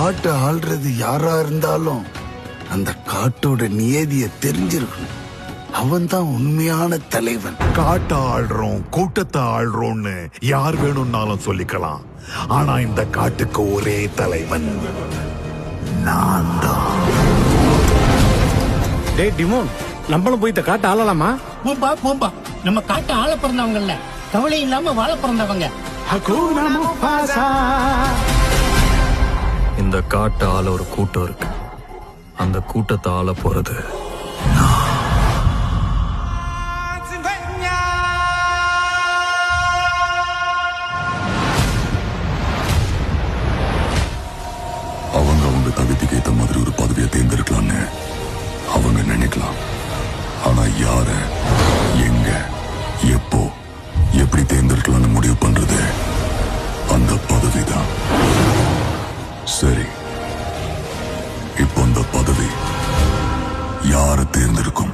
காட்டை ஆள்றது யாரா இருந்தாலும் அந்த காட்டோட நியதியை தெரிஞ்சிருக்கணும். அவன் தான் உண்மையான தலைவன். காட்டை ஆள்றோம், கூட்டத்தை ஆள்றோம்னு யார் வேணும்னாலும் சொல்லிக்கலாம். ஆனா இந்த காட்டுக்கு ஒரே தலைவன் நான் தான். டேய் டிமோன், நம்மளும் போய் இந்த காட்டை ஆளலாமா? போம்பா நம்ம காட்டை ஆள பிறந்தவங்கல்ல, கவலை இல்லாம வாழ பிறந்தவங்க. இந்த காட்டு ஆள ஒரு கூட்டம் இருக்கு. அந்த கூட்டத்தை ஆள போறது அவங்க தகுதிக்கு ஏத்த மாதிரி ஒரு பதவியை தேர்ந்தெடுக்கலாம்னு அவங்க நினைக்கலாம். ஆனா யார, எங்க, எப்போ, எப்படி தேர்ந்தெடுக்கலாம்னு முடிவு பண்றது அந்த பதவிதான். சரி, இப்போ அந்த பதவி யாரை தேர்ந்தெடுக்கும்?